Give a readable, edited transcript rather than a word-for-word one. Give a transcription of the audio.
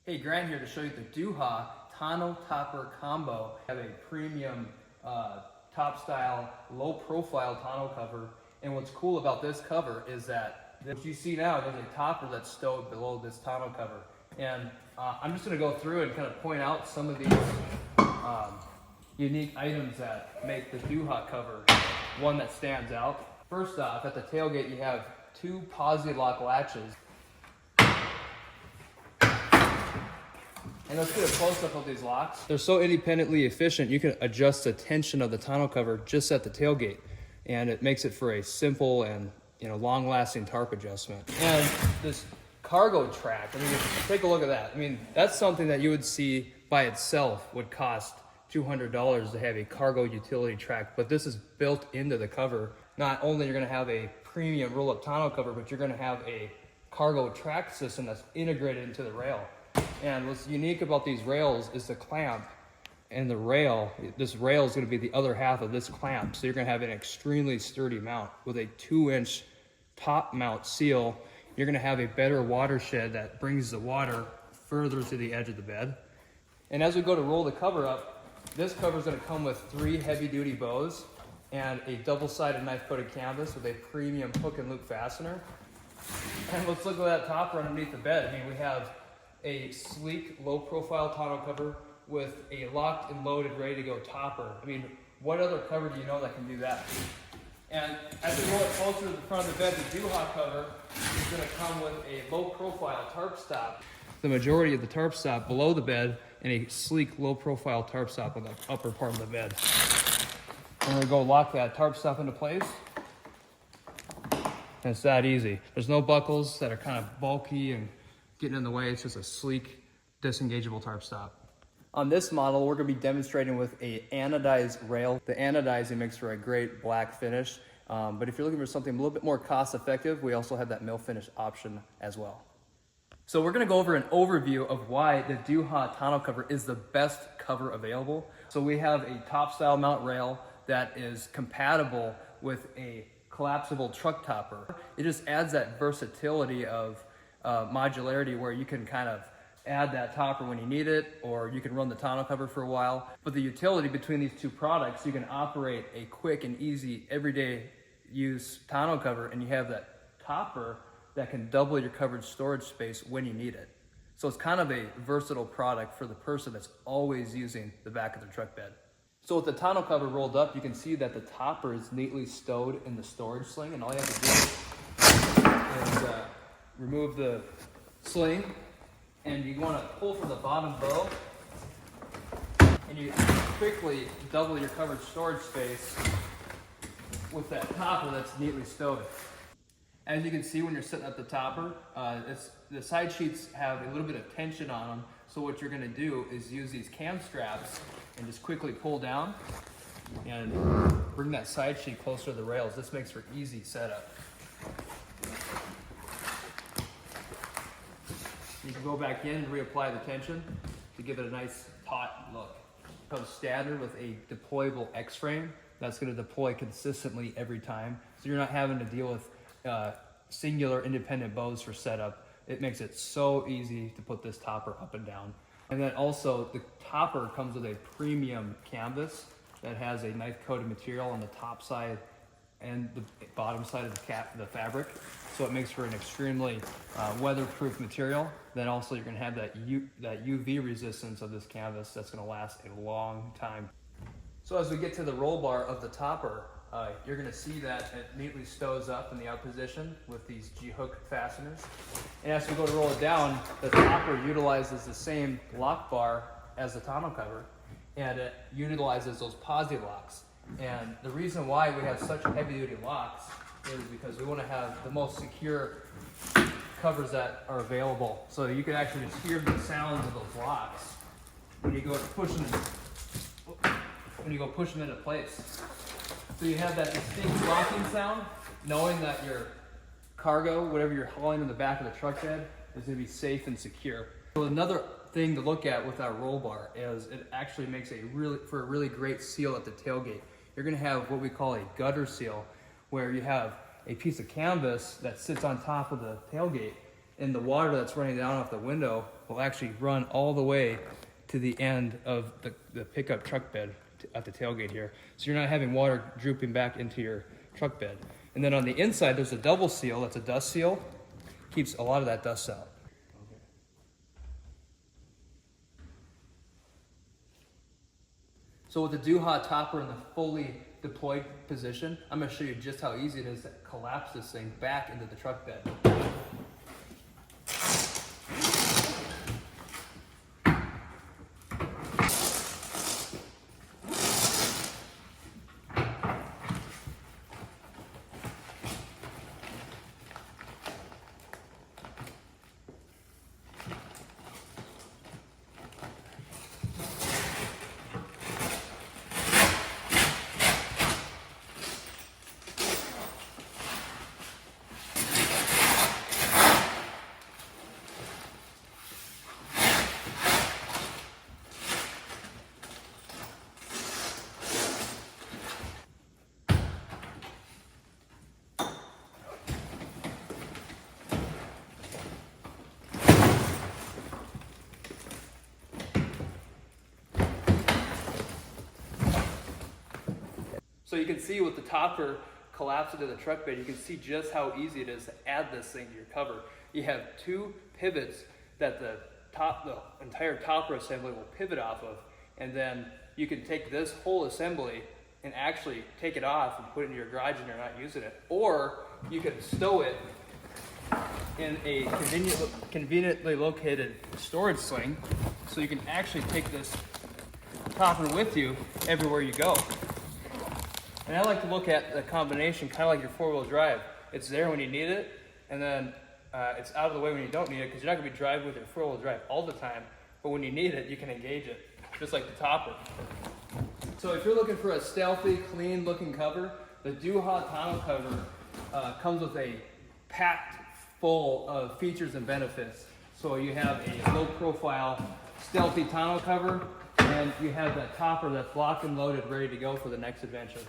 Hey, Grant here to show you the DÜHA Tonneau Topper Combo. I have a premium top style, low profile tonneau cover. And what's cool about this cover is that what you see now, there's a topper that's stowed below this tonneau cover. And I'm just gonna go through and kind of point out some of these unique items that make the DÜHA cover one that stands out. First off, at the tailgate, you have two posi-lock latches. And let's get a close-up of these locks. They're so independently efficient, you can adjust the tension of the tonneau cover just at the tailgate. And it makes it for a simple and long-lasting tarp adjustment. And this cargo track, I mean, take a look at that. I mean, that's something that you would see by itself would cost $200 to have a cargo utility track, but this is built into the cover. Not only you're gonna have a premium roll-up tonneau cover, but you're gonna have a cargo track system that's integrated into the rail. And what's unique about these rails is the clamp and the rail. This rail is going to be the other half of this clamp. So you're going to have an extremely sturdy mount with a 2-inch top mount seal. You're going to have a better watershed that brings the water further to the edge of the bed. And as we go to roll the cover up, this cover is going to come with 3 heavy-duty bows and a double-sided knife-coated canvas with a premium hook and loop fastener. And let's look at that topper underneath the bed. I mean, we have a sleek, low-profile tonneau cover with a locked and loaded, ready-to-go topper. I mean, what other cover do you know that can do that? And as we roll it closer to the front of the bed, the DÜHA cover is going to come with a low-profile tarp stop. The majority of the tarp stop below the bed and a sleek, low-profile tarp stop on the upper part of the bed. I'm going to go lock that tarp stop into place. And it's that easy. There's no buckles that are kind of bulky and getting in the way. It's just a sleek, disengageable tarp stop. On this model, we're going to be demonstrating with a anodized rail. The anodizing makes for a great black finish, but if you're looking for something a little bit more cost effective, we also have that mill finish option as well. So we're going to go over an overview of why the DÜHA tonneau cover is the best cover available. So we have a top style mount rail that is compatible with a collapsible truck topper. It just adds that versatility of modularity where you can kind of add that topper when you need it, or you can run the tonneau cover for a while. But the utility between these two products, you can operate a quick and easy everyday use tonneau cover, and you have that topper that can double your covered storage space when you need it. So it's kind of a versatile product for the person that's always using the back of their truck bed. So with the tonneau cover rolled up, you can see that the topper is neatly stowed in the storage sling, and all you have to do is remove the sling, and you want to pull from the bottom bow, and you quickly double your covered storage space with that topper that's neatly stowed. As you can see when you're sitting at the topper, the side sheets have a little bit of tension on them, so what you're going to do is use these cam straps and just quickly pull down and bring that side sheet closer to the rails. This makes for easy setup. You can go back in and reapply the tension to give it a nice taut look. It comes standard with a deployable X-frame that's going to deploy consistently every time. So you're not having to deal with singular independent bows for setup. It makes it so easy to put this topper up and down. And then also the topper comes with a premium canvas that has a knife-coated material on the top side and the bottom side of the fabric. So it makes for an extremely weatherproof material. Then also you're going to have that UV resistance of this canvas that's going to last a long time. So as we get to the roll bar of the topper, you're going to see that it neatly stows up in the out position with these G-hook fasteners. And as we go to roll it down, the topper utilizes the same lock bar as the tonneau cover, and it utilizes those posi locks. And the reason why we have such heavy-duty locks is because we want to have the most secure covers that are available. So you can actually just hear the sounds of those locks when you go push them into place. So you have that distinct locking sound, knowing that your cargo, whatever you're hauling in the back of the truck bed, is going to be safe and secure. So another thing to look at with our roll bar is it actually makes a really great seal at the tailgate. You're going to have what we call a gutter seal, where you have a piece of canvas that sits on top of the tailgate, and the water that's running down off the window will actually run all the way to the end of the pickup truck bed at the tailgate here. So you're not having water drooping back into your truck bed. And then on the inside, there's a double seal. That's a dust seal. Keeps a lot of that dust out. So with the DÜHA topper in the fully deployed position, I'm going to show you just how easy it is to collapse this thing back into the truck bed. So you can see with the topper collapsed into the truck bed, you can see just how easy it is to add this thing to your cover. You have two pivots that the entire topper assembly will pivot off of, and then you can take this whole assembly and actually take it off and put it in your garage and you're not using it. Or you can stow it in a conveniently located storage sling, so you can actually take this topper with you everywhere you go. And I like to look at the combination kind of like your four-wheel drive. It's there when you need it, and then it's out of the way when you don't need it, because you're not going to be driving with your four-wheel drive all the time. But when you need it, you can engage it, just like the topper. So if you're looking for a stealthy, clean-looking cover, the DÜHA tonneau cover comes with a packed full of features and benefits. So you have a low-profile, stealthy tonneau cover, and you have that topper that's locked and loaded, ready to go for the next adventure.